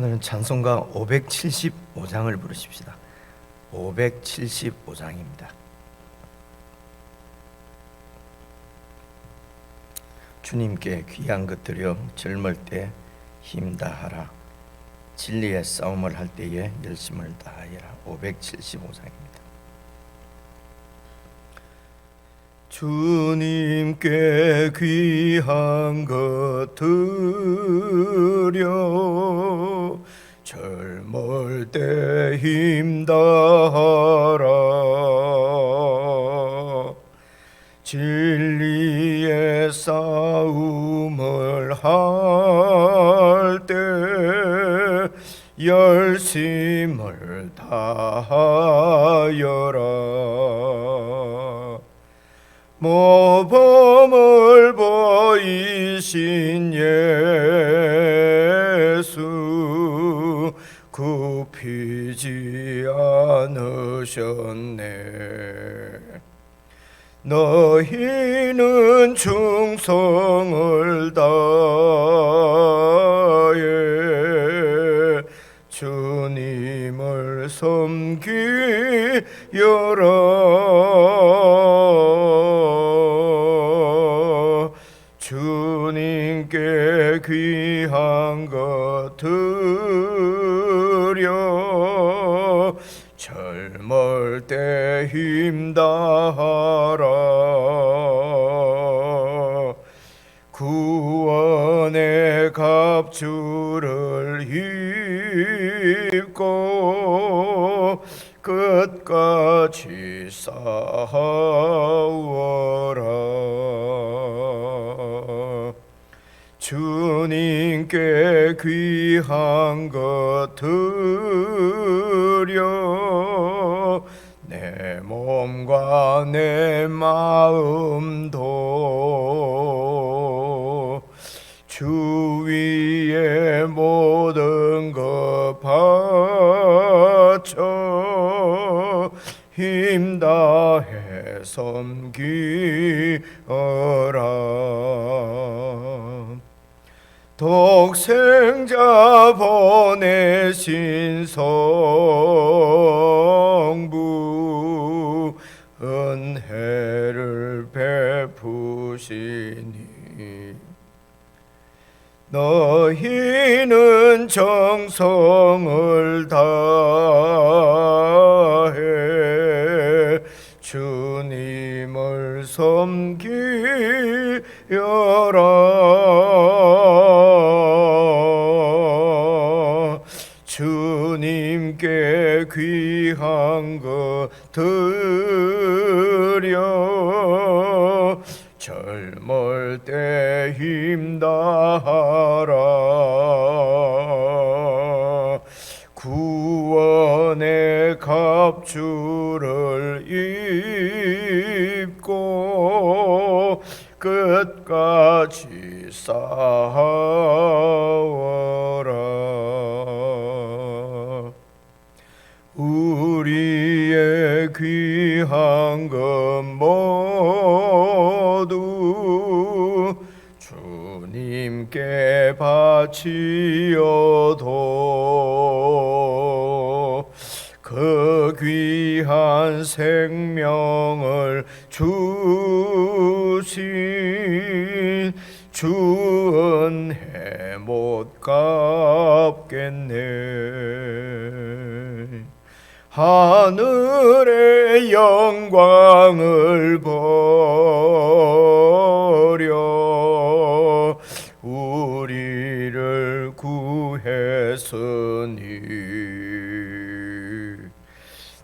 오늘은 찬송가 575장을 부르십시다. 575장입니다. 주님께 귀한 것들여 젊을 때 힘 다하라. 진리의 싸움을 할 때에 열심을 다하여라. 575장입니다. 주님께 귀한 것들여 젊을 때 힘 다하라. 진리의 싸움을 할 때 열심을 다하여라. 모범을 보이신 예수 굽히지 않으셨네. 너희는 충성을 다해 주님을 섬기여라. 주님께 귀한 것들여 젊을 때 힘 다하라. 구원의 갑주를 입고 끝까지 싸워라. 주님께 귀한 것들여 내 몸과 내 마음도 주 위에 모든 것 바쳐 힘 다해 섬기어라. 독생자 보내신 성부 은혜를 베푸시니 너희는 정성을 다해 주님을 섬기여라. 주님께 귀한 것들여 젊을 때 힘 다하라. 구원의 갑주를 입고 끝까지 싸워라. 우리의 귀한 것 모두 주님께 바치어도 그 귀한 생명을 주신 주 은혜 못 갚겠네. 하늘의 영광을 버려 우리를 구했으니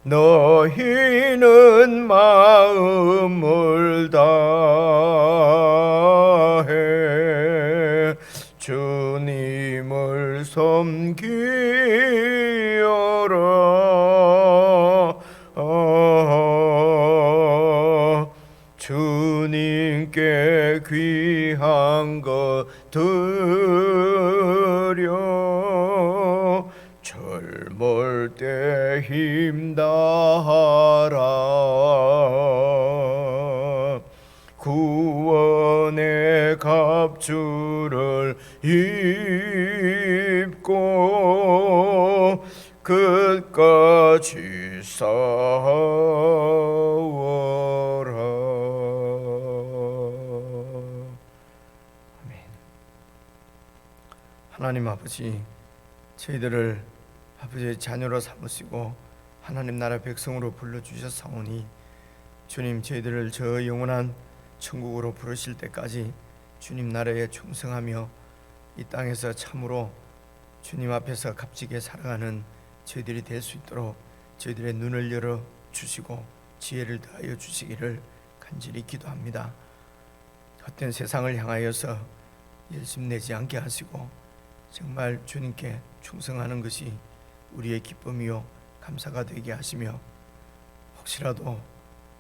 너희는 마음을 다해 주님을 섬기여라. 주님께 귀한 것들여 젊을 때 힘 다하라. 구원의 갑주를 입고 믿고 끝까지 싸워라. 아멘. 하나님 아버지, 저희들을 아버지의 자녀로 삼으시고 하나님 나라 백성으로 불러주셨사오니 주님, 저희들을 저 영원한 천국으로 부르실 때까지 주님 나라에 충성하며 이 땅에서 참으로 주님 앞에서 값지게 살아가는 저희들이 될 수 있도록 저희들의 눈을 열어 주시고 지혜를 더하여 주시기를 간절히 기도합니다. 헛된 세상을 향하여서 열심내지 않게 하시고 정말 주님께 충성하는 것이 우리의 기쁨이요 감사가 되게 하시며, 혹시라도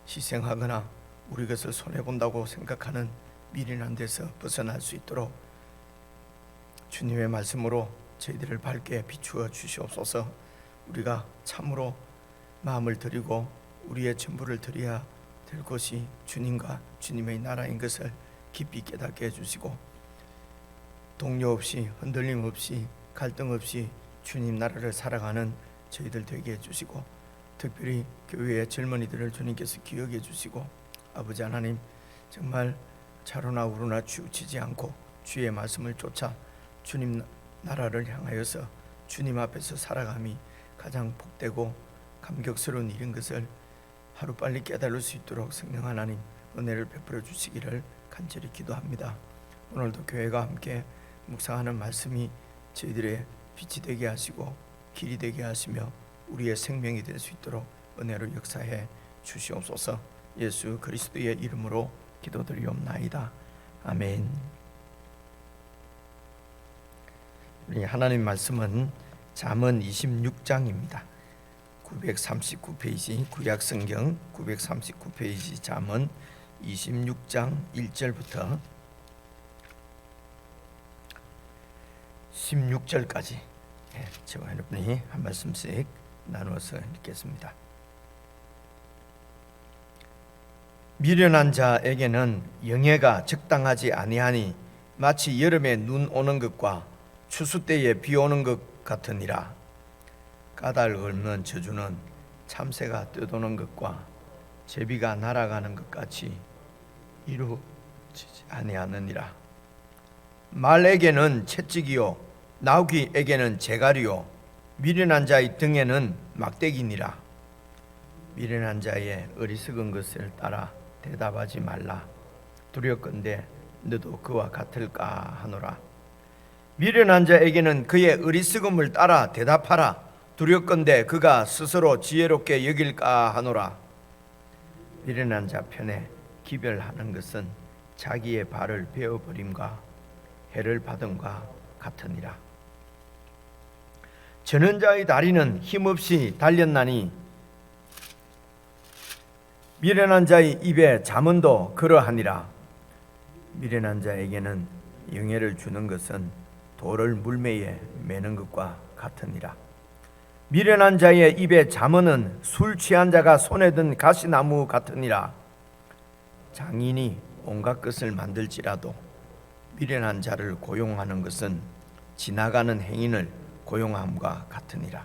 희생하거나 우리 것을 손해본다고 생각하는 미련한 데서 벗어날 수 있도록 주님의 말씀으로 저희들을 밝게 비추어 주시옵소서. 우리가 참으로 마음을 드리고 우리의 전부를 드려야 될 것이 주님과 주님의 나라인 것을 깊이 깨닫게 해주시고, 동요 없이 흔들림 없이 갈등 없이 주님 나라를 살아가는 저희들 되게 해주시고, 특별히 교회의 젊은이들을 주님께서 기억해 주시고, 아버지 하나님 정말 차로나 우로나 치우치지 않고 주의 말씀을 쫓아 주님 나라를 향하여서 주님 앞에서 살아감이 가장 복되고 감격스러운 일인 것을 하루빨리 깨달을 수 있도록 성령 하나님 은혜를 베풀어 주시기를 간절히 기도합니다. 오늘도 교회가 함께 묵상하는 말씀이 저희들의 빛이 되게 하시고 길이 되게 하시며 우리의 생명이 될 수 있도록 은혜로 역사해 주시옵소서. 예수 그리스도의 이름으로 기도드리옵나이다. 아멘. 우리 하나님 말씀은 잠언 26장입니다. 939페이지 구약성경 939페이지 잠언 26장 1절부터 16절까지 저와 여러분이 한 말씀씩 나누어서 읽겠습니다. 미련한 자에게는 영예가 적당하지 아니하니 마치 여름에 눈 오는 것과 추수 때에 비 오는 것 같으니라. 까닭을 없는 저주는 참새가 떠도는 것과 제비가 날아가는 것 같이 이루어지지 아니하느니라. 말에게는 채찍이요 나귀에게는 재갈이요 미련한 자의 등에는 막대기니라. 미련한 자의 어리석은 것을 따라 대답하지 말라. 두렵건대 너도 그와 같을까 하노라. 미련한 자에게는 그의 어리석음을 따라 대답하라. 두렵건대 그가 스스로 지혜롭게 여길까 하노라. 미련한 자 편에 기별하는 것은 자기의 발을 베어버림과 해를 받음과 같으니라. 저는 자의 다리는 힘없이 달렸나니 미련한 자의 입에 잠언도 그러하니라. 미련한 자에게는 영예를 주는 것은 돌을 물매에 매는 것과 같으니라. 미련한 자의 입에 잠언은 술 취한 자가 손에 든 가시나무 같으니라. 장인이 온갖 것을 만들지라도 미련한 자를 고용하는 것은 지나가는 행인을 고용함과 같으니라.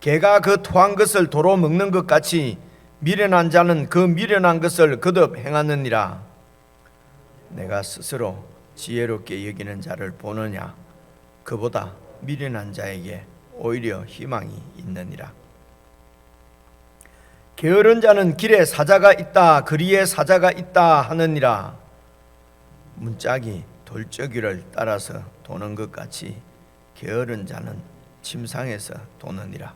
개가 그 토한 것을 도로 먹는 것 같이 미련한 자는 그 미련한 것을 거듭 행하느니라. 내가 스스로 지혜롭게 여기는 자를 보느냐? 그보다 미련한 자에게 오히려 희망이 있느니라. 게으른 자는 길에 사자가 있다 거리에 사자가 있다 하느니라. 문짝이 돌적이를 따라서 도는 것 같이 게으른 자는 침상에서 도느니라.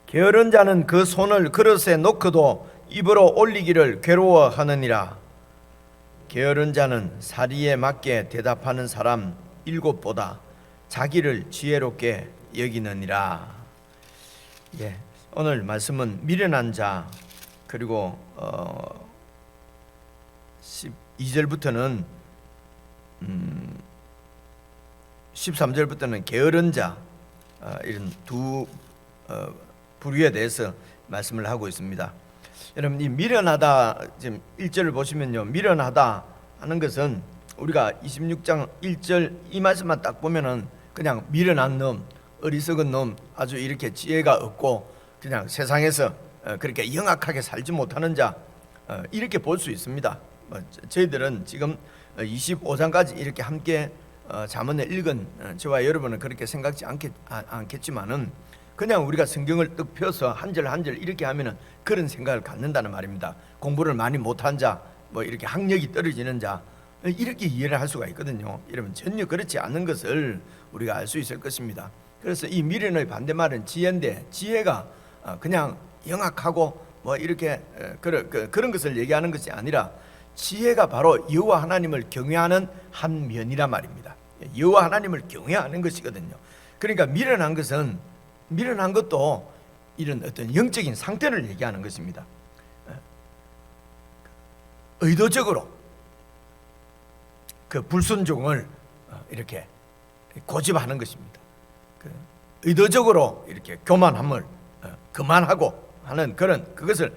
게으른 자는 그 손을 그릇에 놓고도 입으로 올리기를 괴로워하느니라. 게으른 자는 사리에 맞게 대답하는 사람 7보다 자기를 지혜롭게 여기느니라. 오늘 말씀은 미련한 자, 그리고 12절부터는 13절부터는 게으른 자, 이런 두 부류에 대해서 말씀을 하고 있습니다. 여러분, 이 미련하다, 지금 1절을 보시면요, 미련하다 하는 것은 우리가 26장 1절 이 말씀만 딱 보면은 그냥 미련한 놈, 어리석은 놈, 아주 이렇게 지혜가 없고 그냥 세상에서 그렇게 영악하게 살지 못하는 자, 이렇게 볼 수 있습니다. 저희들은 지금 25장까지 이렇게 함께 잠언을 읽은 저와 여러분은 그렇게 생각지 않겠지만은 그냥 우리가 성경을 뜩 펴서 한 절 한 절 이렇게 하면은 그런 생각을 갖는다는 말입니다. 공부를 많이 못한 자, 뭐 이렇게 학력이 떨어지는 자, 이렇게 이해를 할 수가 있거든요. 여러분, 전혀 그렇지 않은 것을 우리가 알 수 있을 것입니다. 그래서 이 미련의 반대말은 지혜인데, 지혜가 그냥 영악하고 뭐 이렇게 그런 것을 얘기하는 것이 아니라 지혜가 바로 여호와 하나님을 경외하는 한 면이란 말입니다. 여호와 하나님을 경외하는 것이거든요. 그러니까 미련한 것도 이런 어떤 영적인 상태를 얘기하는 것입니다. 의도적으로 그 불순종을 이렇게 고집하는 것입니다. 의도적으로 이렇게 교만함을 그만하고 하는 그것을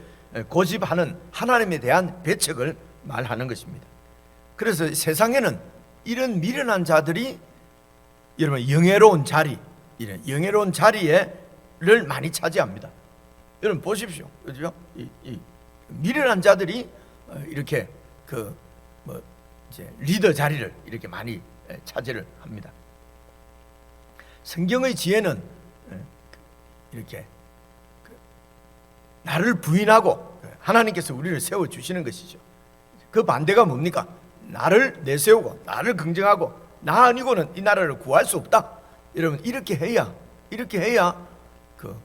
고집하는 하나님에 대한 배척을 말하는 것입니다. 그래서 세상에는 이런 미련한 자들이 여러분 영예로운 자리, 이런 영예로운 자리를 많이 차지합니다. 여러분 보십시오, 그렇죠? 이 미련한 자들이 이렇게 이제 리더 자리를 이렇게 많이 차지를 합니다. 성경의 지혜는 이렇게 나를 부인하고 하나님께서 우리를 세워 주시는 것이죠. 그 반대가 뭡니까? 나를 내세우고 나를 긍정하고 나 아니고는 이 나라를 구할 수 없다. 여러분, 이렇게 해야 그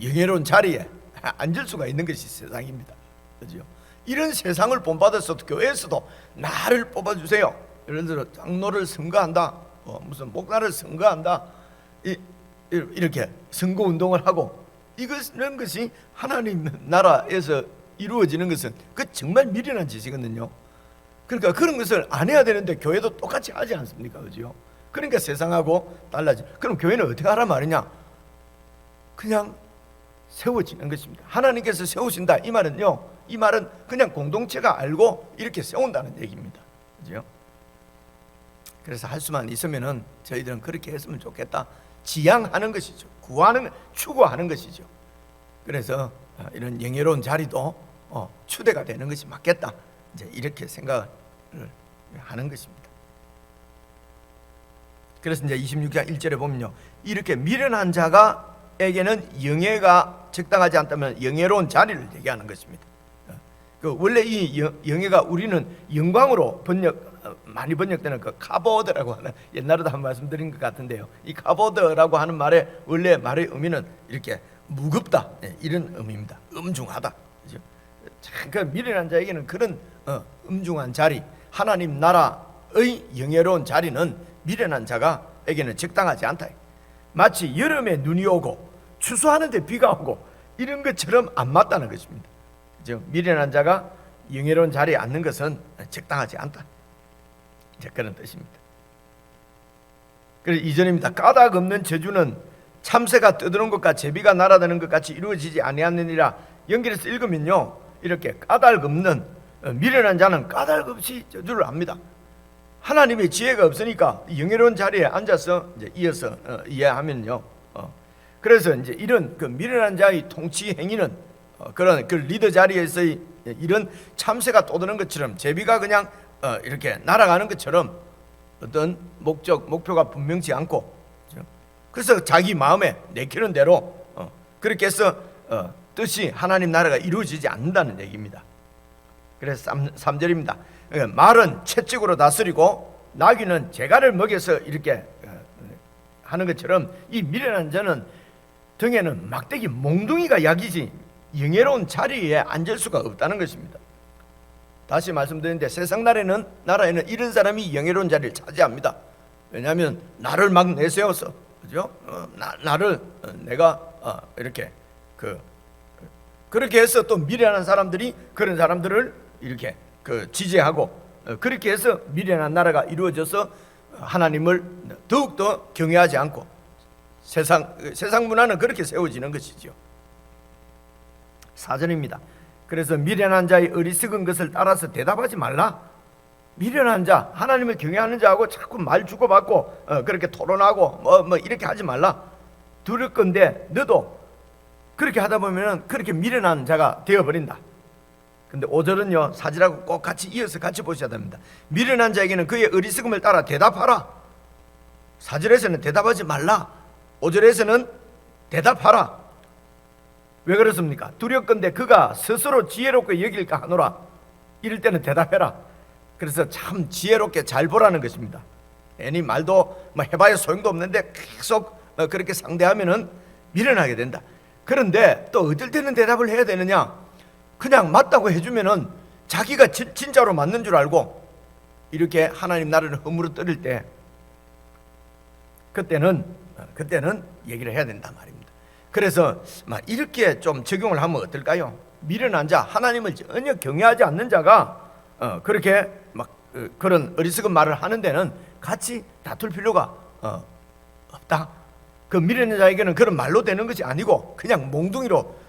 영예로운 자리에 앉을 수가 있는 것이 세상입니다. 그렇죠? 이런 세상을 본받아서도 교회에서도 나를 뽑아주세요. 예를 들어 장로를 선거한다, 무슨 목사를 선거한다, 이렇게 선거 운동을 하고 이런 것이 하나님 나라에서 이루어지는 것은 그 정말 미련한 짓이거든요. 그러니까 그런 것을 안 해야 되는데 교회도 똑같이 하지 않습니까? 그죠? 그러니까 세상하고 달라져. 그럼 교회는 어떻게 하란 말이냐? 그냥 세워지는 것입니다. 하나님께서 세우신다, 이 말은요, 이 말은 그냥 공동체가 알고 이렇게 세운다는 얘기입니다. 그죠? 그래서 할 수만 있으면은 저희들은 그렇게 했으면 좋겠다. 지향하는 것이죠. 추구하는 것이죠. 그래서 이런 영예로운 자리도 추대가 되는 것이 맞겠다. 이제 이렇게 생각을 하는 것입니다. 그래서 이제 26장 1절에 보면요, 이렇게 미련한 자가에게는 영예가 적당하지 않다면 영예로운 자리를 얘기하는 것입니다. 원래 이 영예가 우리는 영광으로 많이 번역되는 그 카보드라고 하는, 옛날에도 한 말씀드린 것 같은데요, 이 카보드라고 하는 말의 원래 말의 의미는 이렇게 무겁다, 이런 의미입니다. 음중하다. 그렇죠? 그 미련한 자에게는 그런 음중한 자리, 하나님 나라의 영예로운 자리는 미련한 자가에게는 적당하지 않다. 마치 여름에 눈이 오고 추수하는데 비가 오고 이런 것처럼 안 맞다는 것입니다. 그렇죠? 미련한 자가 영예로운 자리에 앉는 것은 적당하지 않다, 이제 그런 뜻입니다. 그래서 2절입니다. 까닭 없는 저주는 참새가 떠드는 것과 제비가 날아드는 것 같이 이루어지지 아니하느니라. 연결해서 읽으면요, 이렇게 까닭 없는, 미련한 자는 까닭 없이 저주를 합니다. 하나님의 지혜가 없으니까 영예로운 자리에 앉아서 이제 이어서 이해하면요, 그래서 이제 이런 그 미련한 자의 통치 행위는 그런 그 리더 자리에서의 이런 참새가 떠드는 것처럼, 제비가 그냥 이렇게 날아가는 것처럼 어떤 목표가 분명치 않고, 그래서 자기 마음에 내키는 대로 그렇게 해서 뜻이 하나님 나라가 이루어지지 않는다는 얘기입니다. 그래서 3절입니다. 말은 채찍으로 다스리고 나귀는 재갈을 먹여서 이렇게 하는 것처럼 이 미련한 자는 등에는 막대기 몽둥이가 약이지 영예로운 자리에 앉을 수가 없다는 것입니다. 다시 말씀드리는데 세상 나라에는 이런 사람이 영예로운 자리를 차지합니다. 왜냐하면 나를 막 내세워서, 그죠? 나를 내가 이렇게 그렇게 해서 또 미련한 사람들이 그런 사람들을 이렇게 지지하고, 그렇게 해서 미련한 나라가 이루어져서 하나님을 더욱더 경외하지 않고 세상 문화는 그렇게 세워지는 것이죠. 4절입니다. 그래서 미련한 자의 어리석은 것을 따라서 대답하지 말라. 미련한 자, 하나님을 경외하는 자하고 자꾸 말 주고받고 그렇게 토론하고 뭐 이렇게 하지 말라. 두렵건대 너도 그렇게 하다 보면은 그렇게 미련한 자가 되어버린다. 근데 5절은요, 사절하고 꼭 같이 이어서 같이 보셔야 됩니다. 미련한 자에게는 그의 어리석음을 따라 대답하라. 4절에서는 대답하지 말라. 5절에서는 대답하라. 왜 그렇습니까? 두렵건대 그가 스스로 지혜롭게 여길까 하노라. 이럴 때는 대답해라. 그래서 참 지혜롭게 잘 보라는 것입니다. 괜히 말도 뭐 해봐야 소용도 없는데 계속 그렇게 상대하면은 미련하게 된다. 그런데 또 어떨 때는 대답을 해야 되느냐? 그냥 맞다고 해주면은 자기가 진짜로 맞는 줄 알고 이렇게 하나님 나라를 허물어뜨릴 때 그때는 얘기를 해야 된단 말입니다. 그래서 이렇게 좀 적용을 하면 어떨까요? 미련한 자, 하나님을 전혀 경외하지 않는 자가 그렇게 그런 어리석은 말을 하는 데는 같이 다툴 필요가 없다. 그 미련한 자에게는 그런 말로 되는 것이 아니고 그냥 몽둥이로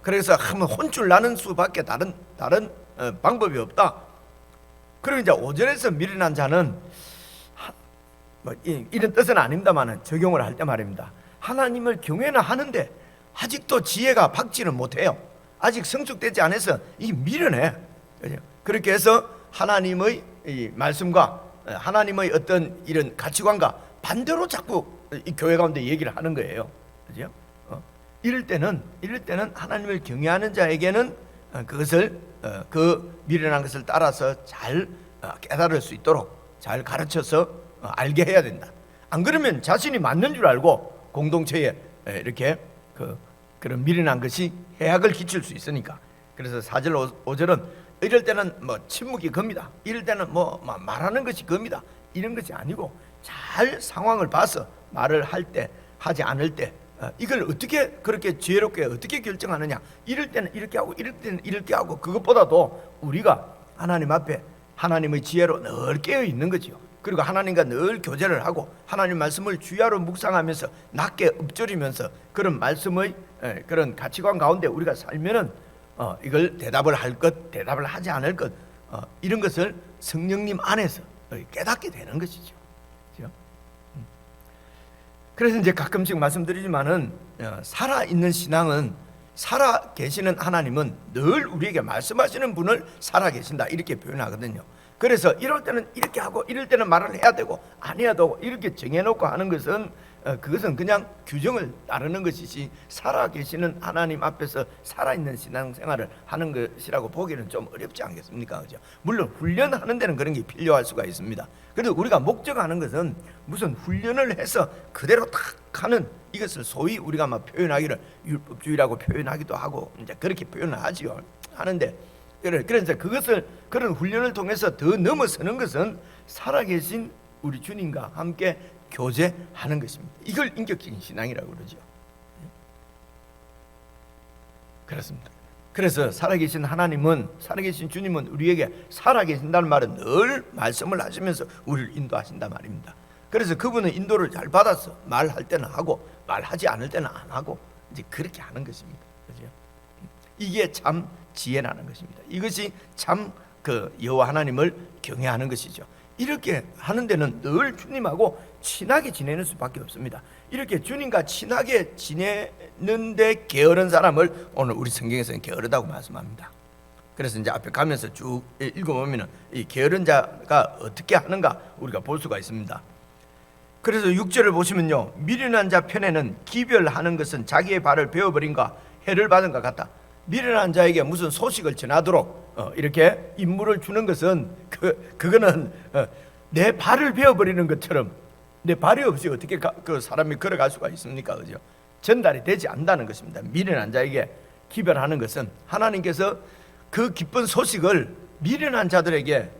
그래서 하면 혼쭐 나는 수밖에 다른 방법이 없다. 그리고 이제 5절에서 미련한 자는 이런 뜻은 아닙니다만 적용을 할 때 말입니다. 하나님을 경외는 하는데 아직도 지혜가 박지는 못해요. 아직 성숙되지 않아서 이 미련해. 그렇게 해서 하나님의 이 말씀과 하나님의 어떤 이런 가치관과 반대로 자꾸 이 교회 가운데 얘기를 하는 거예요. 그죠? 이럴 때는 하나님을 경외하는 자에게는 그것을 그 미련한 것을 따라서 잘 깨달을 수 있도록 잘 가르쳐서 알게 해야 된다. 안 그러면 자신이 맞는 줄 알고 공동체에 이렇게 그런 미련한 것이 해악을 끼칠 수 있으니까. 그래서 4절 5절은 이럴 때는 뭐 침묵이 겁니다. 이럴 때는 뭐 말하는 것이 겁니다. 이런 것이 아니고 잘 상황을 봐서 말을 할 때 하지 않을 때 이걸 어떻게 그렇게 지혜롭게 어떻게 결정하느냐. 이럴 때는 이렇게 하고 이럴 때는 이렇게 하고 그것보다도 우리가 하나님 앞에 하나님의 지혜로 늘 깨어 있는 거지요. 그리고 하나님과 늘 교제를 하고 하나님 말씀을 주야로 묵상하면서 낮게 읊조리면서 그런 말씀의 그런 가치관 가운데 우리가 살면은 이걸 대답을 할 것, 대답을 하지 않을 것 이런 것을 성령님 안에서 깨닫게 되는 것이죠. 그렇죠? 그래서 이제 가끔씩 말씀드리지만은 살아있는 신앙은 살아 계시는 하나님은 늘 우리에게 말씀하시는 분을 살아 계신다 이렇게 표현하거든요. 그래서 이럴 때는 이렇게 하고 이럴 때는 말을 해야 되고 안 해야 되고 이렇게 정해놓고 하는 것은 그것은 그냥 규정을 따르는 것이지 살아 계시는 하나님 앞에서 살아있는 신앙생활을 하는 것이라고 보기는 좀 어렵지 않겠습니까? 그죠? 물론 훈련하는 데는 그런 게 필요할 수가 있습니다. 그래도 우리가 목적하는 것은 무슨 훈련을 해서 그대로 탁 하는 이것을 소위 우리가 막 표현하기를 율법주의라고 표현하기도 하고 이제 그렇게 표현을 하지요. 하는데 그래서 그것을 그런 훈련을 통해서 더 넘어서는 것은 살아계신 우리 주님과 함께 교제하는 것입니다. 이걸 인격적인 신앙이라고 그러죠. 그렇습니다. 그래서 살아계신 하나님은 살아계신 주님은 우리에게 살아계신다는 말은 늘 말씀을 하시면서 우리를 인도하신단 말입니다. 그래서 그분은 인도를 잘 받아서 말할 때는 하고 말하지 않을 때는 안 하고 이제 그렇게 하는 것입니다. 그렇죠? 이게 참 지혜라는 것입니다. 이것이 참 그 여호와 하나님을 경외하는 것이죠. 이렇게 하는 데는 늘 주님하고 친하게 지내는 수밖에 없습니다. 이렇게 주님과 친하게 지내는데 게으른 사람을 오늘 우리 성경에서는 게으르다고 말씀합니다. 그래서 이제 앞에 가면서 쭉 읽어보면은 이 게으른 자가 어떻게 하는가 우리가 볼 수가 있습니다. 그래서 6절을 보시면요, 미련한 자 편에는 기별하는 것은 자기의 발을 베어버린과 해를 받은 것 같다. 미련한 자에게 무슨 소식을 전하도록 이렇게 임무를 주는 것은 그거는 내 발을 베어버리는 것처럼 내 발이 없이 어떻게 그 사람이 걸어갈 수가 있습니까? 그죠? 전달이 되지 않는다는 것입니다. 미련한 자에게 기별하는 것은 하나님께서 그 기쁜 소식을 미련한 자들에게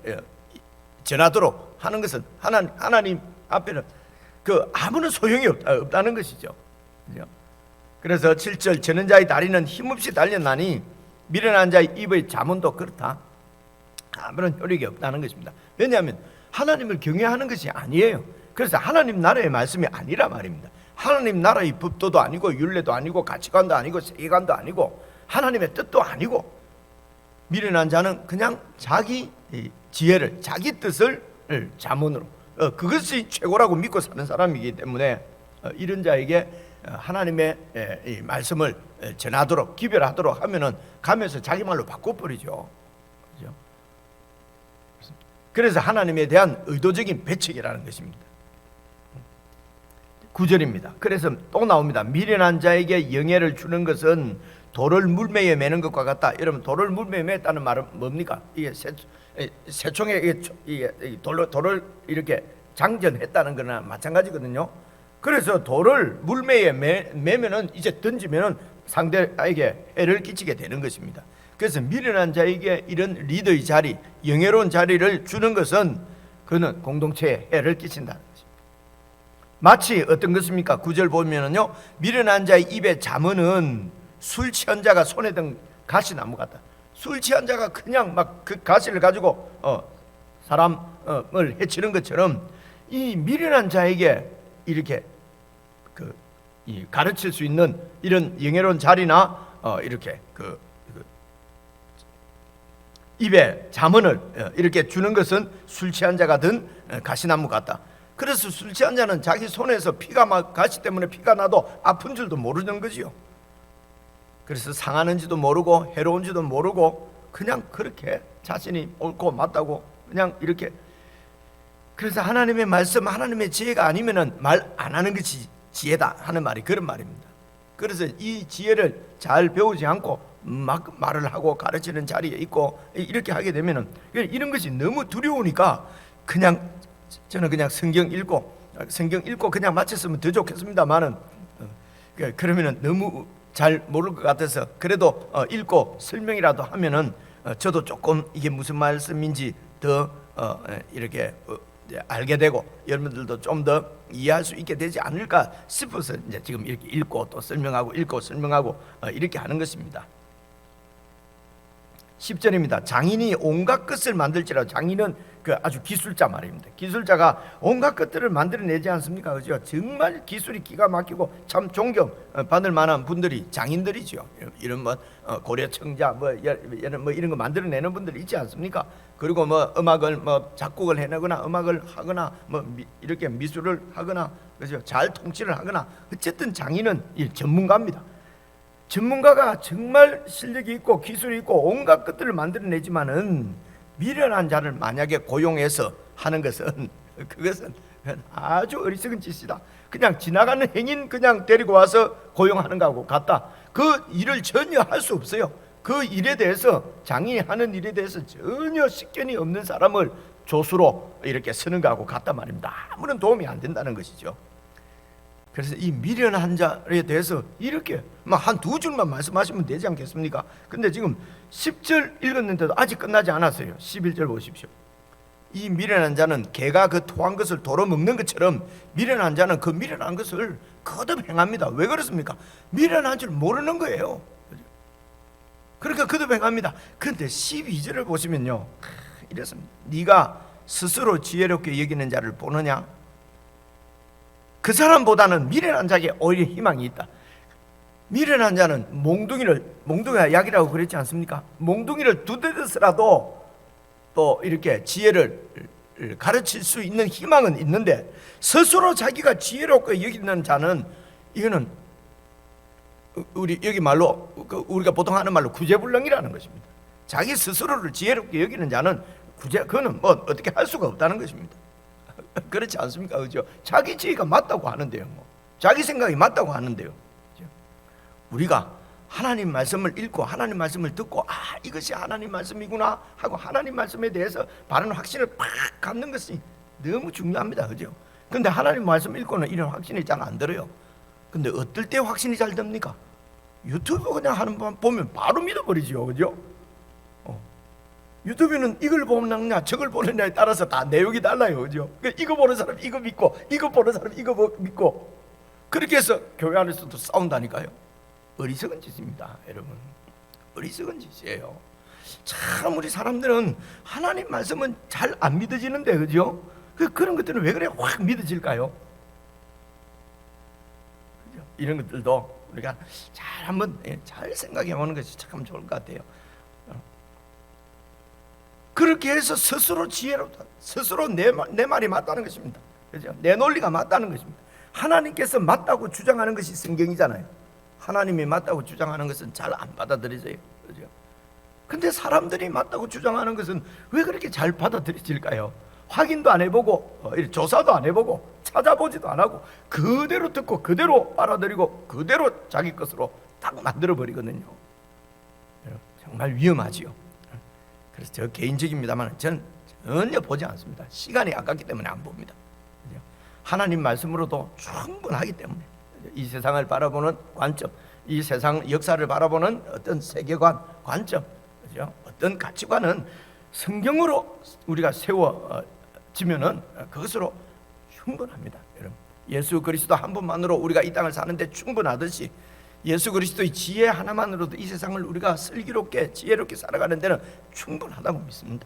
전하도록 하는 것은 하나님 앞에는 그 아무런 소용이 없다는 것이죠. 그죠? 그래서 7절 저는 자의 다리는 힘없이 달렸나니 미련한 자의 입의 자문도 그렇다. 아무런 효력이 없다는 것입니다. 왜냐하면 하나님을 경외하는 것이 아니에요. 그래서 하나님 나라의 말씀이 아니라 말입니다. 하나님 나라의 법도도 아니고 율례도 아니고 가치관도 아니고 세계관도 아니고 하나님의 뜻도 아니고 미련한 자는 그냥 자기 지혜를, 자기 뜻을 자문으로, 그것이 최고라고 믿고 사는 사람이기 때문에 이런 자에게 하나님의 이 말씀을 전하도록, 기별하도록 하면은 가면서 자기 말로 바꿔버리죠. 그렇죠? 그래서 하나님에 대한 의도적인 배척이라는 것입니다. 9절입니다. 그래서 또 나옵니다. 미련한 자에게 영예를 주는 것은 돌을 물매에 매는 것과 같다. 여러분, 돌을 물매에 맸다는 말은 뭡니까? 이게 새총에 돌을 이렇게 장전했다는 거나 마찬가지거든요. 그래서 돌을 물매에 매면은 이제 던지면은 상대에게 해를 끼치게 되는 것입니다. 그래서 미련한 자에게 이런 리더의 자리, 영예로운 자리를 주는 것은 그는 공동체에 해를 끼친다는 것입니다. 마치 어떤 것입니까? 9절 보면은요, 미련한 자의 입에 잠언은 술 취한 자가 손에 든 가시나무 같다. 술 취한 자가 그냥 막 그 가시를 가지고 사람을 해치는 것처럼 이 미련한 자에게 이렇게 가르칠 수 있는 이런 영예로운 자리나 이렇게 입에 잠언을 이렇게 주는 것은 술 취한 자가 든 가시나무 같다. 그래서 술 취한 자는 자기 손에서 피가 막 가시 때문에 피가 나도 아픈 줄도 모르는 거지요. 그래서 상하는지도 모르고 해로운지도 모르고 그냥 그렇게 자신이 옳고 맞다고 그냥 이렇게. 그래서 하나님의 말씀, 하나님의 지혜가 아니면은 말 안 하는 것이 지혜다 하는 말이 그런 말입니다. 그래서 이 지혜를 잘 배우지 않고 막 말을 하고 가르치는 자리에 있고 이렇게 하게 되면은 이런 것이 너무 두려우니까 그냥 저는 그냥 성경 읽고 그냥 마쳤으면 더 좋겠습니다만은 그러면은 너무 잘 모를 것 같아서 그래도 읽고 설명이라도 하면은 저도 조금 이게 무슨 말씀인지 더 이렇게 알게 되고 여러분들도 좀 더 이해할 수 있게 되지 않을까 싶어서 이제 지금 이렇게 읽고 또 설명하고 읽고 설명하고 이렇게 하는 것입니다. 10절입니다. 장인이 온갖 것을 만들지라도, 장인은 그 아주 기술자 말입니다. 기술자가 온갖 것들을 만들어내지 않습니까? 그죠? 정말 기술이 기가 막히고 참 존경 받을 만한 분들이 장인들이죠. 이런 고려청자 이런 거 만들어내는 분들이 있지 않습니까? 그리고 음악을 작곡을 해내거나 음악을 하거나 이렇게 미술을 하거나, 그죠? 잘 통치를 하거나, 어쨌든 장인은 전문가입니다. 전문가가 정말 실력이 있고 기술이 있고 온갖 것들을 만들어내지만은 미련한 자를 만약에 고용해서 하는 것은 그것은 아주 어리석은 짓이다. 그냥 지나가는 행인 그냥 데리고 와서 고용하는 거하고 같다. 그 일을 전혀 할 수 없어요. 그 일에 대해서, 장인이 하는 일에 대해서 전혀 식견이 없는 사람을 조수로 이렇게 쓰는 거하고 같단 말입니다. 아무런 도움이 안 된다는 것이죠. 그래서 이 미련한 자에 대해서 이렇게 한 두 줄만 말씀하시면 되지 않겠습니까? 근데 지금 10절 읽었는데도 아직 끝나지 않았어요. 11절 보십시오. 이 미련한 자는 개가 그 토한 것을 도로 먹는 것처럼 미련한 자는 그 미련한 것을 거듭 행합니다. 왜 그렇습니까? 미련한 줄 모르는 거예요. 그러니까 거듭 행합니다. 그런데 12절을 보시면요, 이렇습니다. 네가 스스로 지혜롭게 여기는 자를 보느냐? 그 사람보다는 미련한 자에게 오히려 희망이 있다. 미련한 자는 몽둥이가 약이라고 그랬지 않습니까? 몽둥이를 두드려서라도 또 이렇게 지혜를 가르칠 수 있는 희망은 있는데, 스스로 자기가 지혜롭게 여기는 자는, 이거는 우리 여기 말로 우리가 보통 하는 말로 구제불능이라는 것입니다. 자기 스스로를 지혜롭게 여기는 자는 그거는 어떻게 할 수가 없다는 것입니다. 그렇지 않습니까? 그죠? 자기 지혜가 맞다고 하는데요, 자기 생각이 맞다고 하는데요. 그죠? 우리가 하나님 말씀을 읽고 하나님 말씀을 듣고 이것이 하나님 말씀이구나 하고 하나님 말씀에 대해서 바른 확신을 팍 갖는 것이 너무 중요합니다. 그죠? 근데 하나님 말씀 읽고는 이런 확신이 잘 안 들어요. 근데 어떨 때 확신이 잘 됩니까? 유튜브 그냥 하는 분 보면 바로 믿어버리죠. 그죠? 유튜브는 이걸 보느냐 저걸 보느냐에 따라서 다 내용이 달라요. 그죠? 이거 보는 사람 이거 믿고, 이거 보는 사람 이거 믿고, 그렇게 해서 교회 안에서도 싸운다니까요. 어리석은 짓입니다, 여러분. 어리석은 짓이에요. 참 우리 사람들은 하나님 말씀은 잘 안 믿어지는데, 그죠? 그런 것들은 왜 그래 확 믿어질까요? 그죠? 이런 것들도 우리가 잘 한번 잘 생각해 보는 것이 참 좋을 것 같아요. 그렇게 해서 스스로 지혜로, 스스로 내 말이 맞다는 것입니다. 그죠? 내 논리가 맞다는 것입니다. 하나님께서 맞다고 주장하는 것이 성경이잖아요. 하나님이 맞다고 주장하는 것은 잘 안 받아들여져요. 그죠? 근데 사람들이 맞다고 주장하는 것은 왜 그렇게 잘 받아들여질까요? 확인도 안 해보고 조사도 안 해보고 찾아보지도 안 하고 그대로 듣고 그대로 빨아들이고 그대로 자기 것으로 딱 만들어 버리거든요. 정말 위험하지요. 그래서 저 개인적입니다만 저는 전혀 보지 않습니다. 시간이 아깝기 때문에 안 봅니다. 하나님 말씀으로도 충분하기 때문에 이 세상을 바라보는 관점, 이 세상 역사를 바라보는 어떤 세계관, 관점, 그죠? 어떤 가치관은 성경으로 우리가 세워지면은 그것으로 충분합니다. 여러분, 예수 그리스도 한 분만으로 우리가 이 땅을 사는데 충분하듯이 예수 그리스도의 지혜 하나만으로도 이 세상을 우리가 슬기롭게 지혜롭게 살아가는 데는 충분하다고 믿습니다.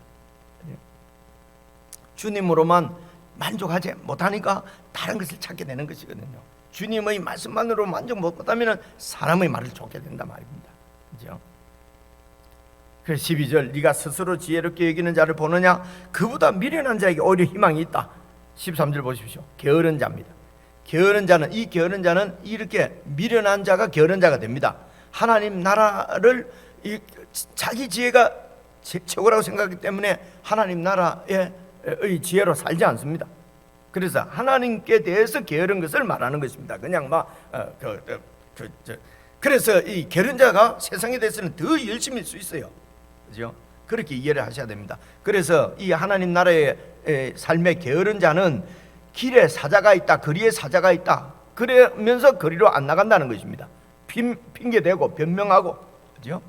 주님으로만 만족하지 못하니까 다른 것을 찾게 되는 것이거든요. 주님의 말씀만으로 만족 못하면 사람의 말을 쫓게 된단 말입니다. 그죠? 그래서 12절, 네가 스스로 지혜롭게 여기는 자를 보느냐? 그보다 미련한 자에게 오히려 희망이 있다. 13절 보십시오. 게으른 자입니다. 게으른 자는, 이 게으른 자는 이렇게 미련한 자가 게으른 자가 됩니다. 하나님 나라를 자기 지혜가 최고라고 생각하기 때문에 하나님 나라의 지혜로 살지 않습니다. 그래서 하나님께 대해서 게으른 것을 말하는 것입니다. 그냥 그래서 이 게으른 자가 세상에 대해서는 더 열심일 수 있어요. 그죠? 그렇게 이해를 하셔야 됩니다. 그래서 이 하나님 나라의 삶의 게으른 자는 길에 사자가 있다, 거리에 사자가 있다, 그러면서 거리로 안 나간다는 것입니다. 핑계대고 변명하고, 그죠?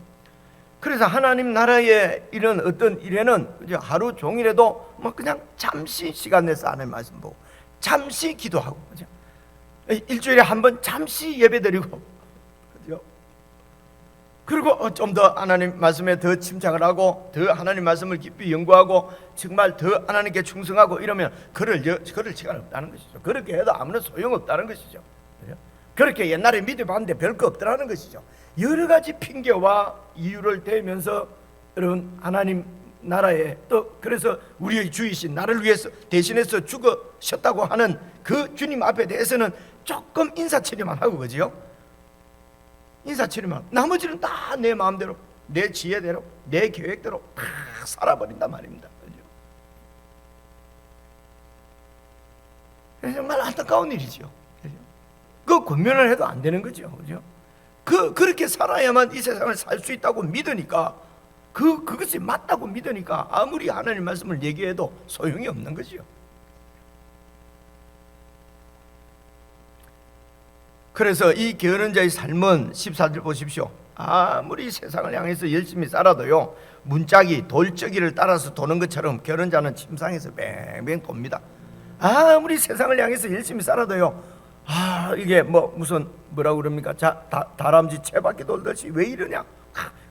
그래서 하나님 나라의 이런 어떤 일에는 하루 종일에도 뭐 그냥 잠시 시간 내서 하나님 말씀 보고 잠시 기도하고, 그죠? 일주일에 한 번 잠시 예배드리고, 그죠? 그리고 좀 더 하나님 말씀에 더 침착을 하고 더 하나님 말씀을 깊이 연구하고 정말 더 하나님께 충성하고 이러면 그럴 시간 없다는 것이죠. 그렇게 해도 아무런 소용없다는 것이죠. 그죠? 그렇게 옛날에 믿어봤는데 별거 없더라는 것이죠. 여러 가지 핑계와 이유를 대면서 여러분 하나님 나라에 또 그래서 우리의 주이신 나를 위해서 대신해서 죽으셨다고 하는 그 주님 앞에 대해서는 조금 인사치레만 하고, 그지요? 인사치레만, 나머지는 다 내 마음대로, 내 지혜대로, 내 계획대로 다 살아버린단 말입니다. 그죠? 정말 안타까운 일이죠. 그죠? 그 권면을 해도 안 되는 거죠. 그죠? 그렇게 살아야만 이 세상을 살 수 있다고 믿으니까, 그것이 맞다고 믿으니까 아무리 하나님 말씀을 얘기해도 소용이 없는 거죠. 그래서 이 게으른 자의 삶은 14절 보십시오. 아무리 세상을 향해서 열심히 살아도요, 문짝이 돌적이를 따라서 도는 것처럼 게으른 자는 침상에서 뱅뱅 돕니다. 아무리 세상을 향해서 열심히 살아도요, 이게 뭐라고 그럽니까? 다람쥐 채바퀴 돌듯이 왜 이러냐?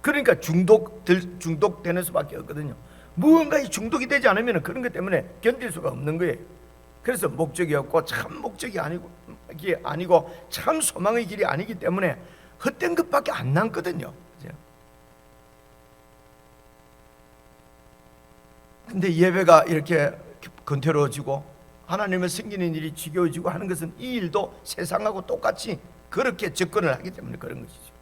그러니까 중독되는 수밖에 없거든요. 무언가에 중독이 되지 않으면 그런 것 때문에 견딜 수가 없는 거예요. 그래서 목적이 없고 참 목적이 아니고 참 소망의 길이 아니기 때문에 헛된 것밖에 안 남거든요. 근데 예배가 이렇게 건태로워지고 하나님을 섬기는 일이 지겨워지고 하는 것은 이 일도 세상하고 똑같이 그렇게 접근을 하기 때문에 그런 것이죠.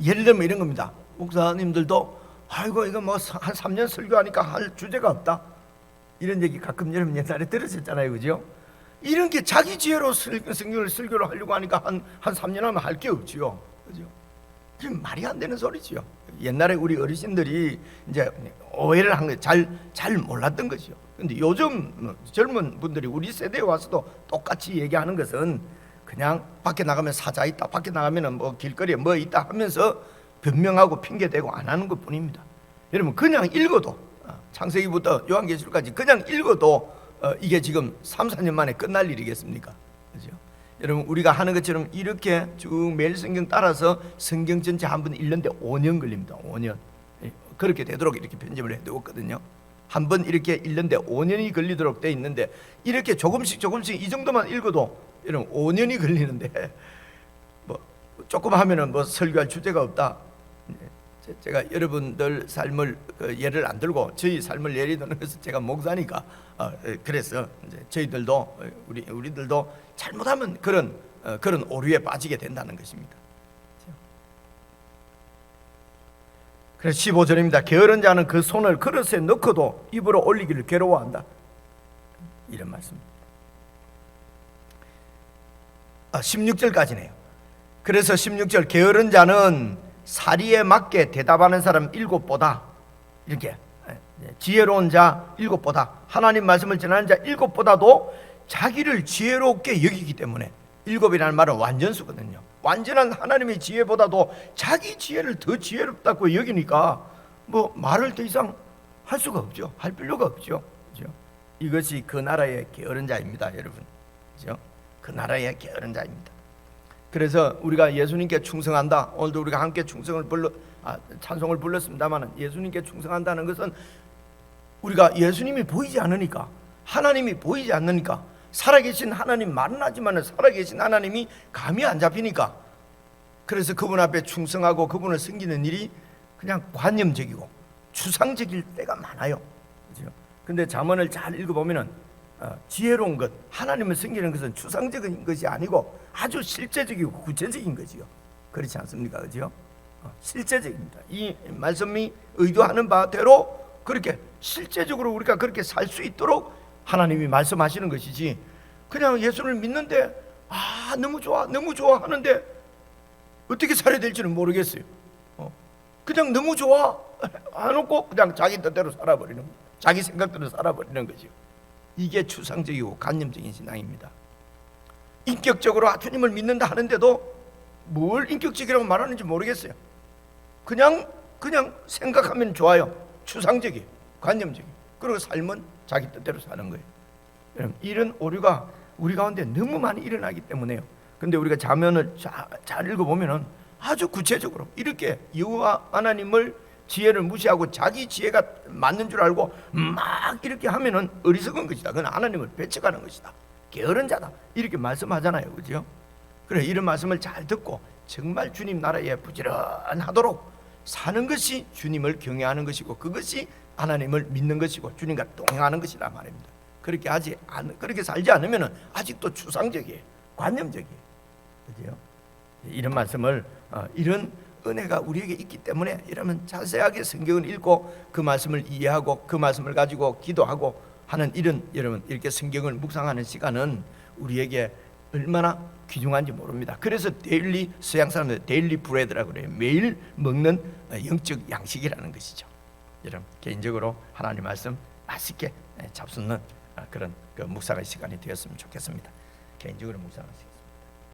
예를 들면 이런 겁니다. 목사님들도 아이고 이거 뭐 한 3년 설교하니까 할 주제가 없다, 이런 얘기 가끔 여러분 옛날에 들으셨잖아요. 그죠? 이런 게 자기 지혜로 성경을 설교를 하려고 하니까 한 3년 하면 할 게 없지요. 그죠? 지금 말이 안 되는 소리지요. 옛날에 우리 어르신들이 이제 오해를 한 거 잘 몰랐던 것이요. 근데 요즘 젊은 분들이 우리 세대에 와서도 똑같이 얘기하는 것은 그냥 밖에 나가면 사자 있다, 밖에 나가면 뭐 길거리에 뭐 있다 하면서 변명하고 핑계대고 안 하는 것 뿐입니다. 여러분 그냥 읽어도 창세기부터 요한계시록까지 그냥 읽어도 이게 지금 3, 4년 만에 끝날 일이겠습니까? 그죠? 여러분 우리가 하는 것처럼 이렇게 쭉 매일 성경 따라서 성경 전체 한 번 읽는데 5년 걸립니다. 5년. 그렇게 되도록 이렇게 편집을 해두었거든요. 한 번 이렇게 읽는데 5년이 걸리도록 돼 있는데 이렇게 조금씩 이 정도만 읽어도 여러분 5년이 걸리는데 뭐 조금 하면은 뭐 설교할 주제가 없다. 제가 여러분들 삶을 예를 안 들고 저희 삶을 예를 드는 것은 제가 목사니까 그래서 이제 저희들도 우리들도 잘못하면 그런 오류에 빠지게 된다는 것입니다. 그래서 15절입니다. 게으른 자는 그 손을 그릇에 넣고도 입으로 올리기를 괴로워한다. 이런 말씀입니다. 16절까지네요. 그래서 16절 게으른 자는 사리에 맞게 대답하는 사람 7보다 이렇게 지혜로운 자 7보다 하나님 말씀을 전하는 자 7보다도 자기를 지혜롭게 여기기 때문에 7이라는 말은 완전수거든요. 완전한 하나님의 지혜보다도 자기 지혜를 더 지혜롭다고 여기니까 뭐 말을 더 이상 할 수가 없죠. 할 필요가 없죠. 그렇죠? 이것이 그 나라의 게으른 자입니다, 여러분. 그렇죠? 그 나라의 게으른 자입니다. 그래서 우리가 예수님께 충성한다. 오늘도 우리가 함께 찬송을 불렀습니다만 예수님께 충성한다는 것은 우리가 예수님이 보이지 않으니까, 하나님이 보이지 않으니까, 살아계신 하나님 말은 하지만 살아계신 하나님이 감이 안 잡히니까, 그래서 그분 앞에 충성하고 그분을 섬기는 일이 그냥 관념적이고 추상적일 때가 많아요. 그렇죠? 근데 잠언을 잘 읽어보면은 지혜로운 것, 하나님을 섬기는 것은 추상적인 것이 아니고 아주 실제적이고 구체적인 거지요. 그렇지 않습니까? 그죠? 실제적입니다. 이 말씀이 의도하는 바대로 그렇게 실제적으로 우리가 그렇게 살 수 있도록 하나님이 말씀하시는 것이지, 그냥 예수를 믿는데 너무 좋아 너무 좋아 하는데 어떻게 살아야 될지는 모르겠어요. 그냥 너무 좋아 안 없고 그냥 자기 뜻대로 살아버리는, 자기 생각대로 살아버리는 거죠. 이게 추상적이고 관념적인 신앙입니다. 인격적으로 주님을 믿는다 하는데도 뭘 인격적이라고 말하는지 모르겠어요. 그냥 생각하면 좋아요. 추상적이에요. 관념적이에요. 그리고 삶은 자기 뜻대로 사는 거예요. 여러분, 이런 오류가 우리 가운데 너무 많이 일어나기 때문에요. 근데 우리가 잠언을 잘 읽어보면 아주 구체적으로 이렇게 여호와 하나님을 지혜를 무시하고 자기 지혜가 맞는 줄 알고 막 이렇게 하면은 어리석은 것이다. 그건 하나님을 배척하는 것이다. 게으른 자다. 이렇게 말씀하잖아요. 그죠? 그래, 이런 말씀을 잘 듣고 정말 주님 나라에 부지런하도록 사는 것이 주님을 경외하는 것이고, 그것이 하나님을 믿는 것이고 주님과 동행하는 것이라 말입니다. 그렇게 살지 않으면 아직도 추상적이에요. 관념적이에요. 그죠? 이런 말씀을 이런 은혜가 우리에게 있기 때문에 이러면 자세하게 성경을 읽고 그 말씀을 이해하고 그 말씀을 가지고 기도하고 하는 이런, 여러분, 이렇게 성경을 묵상하는 시간은 우리에게 얼마나 귀중한지 모릅니다. 그래서 데일리, 서양 사람들 데일리 브레드라고 그래요. 매일 먹는 영적 양식이라는 것이죠. 여러분, 개인적으로 하나님 말씀 맛있게 잡수는 그런 묵상의 시간이 되었으면 좋겠습니다. 개인적으로 묵상하시겠습니다.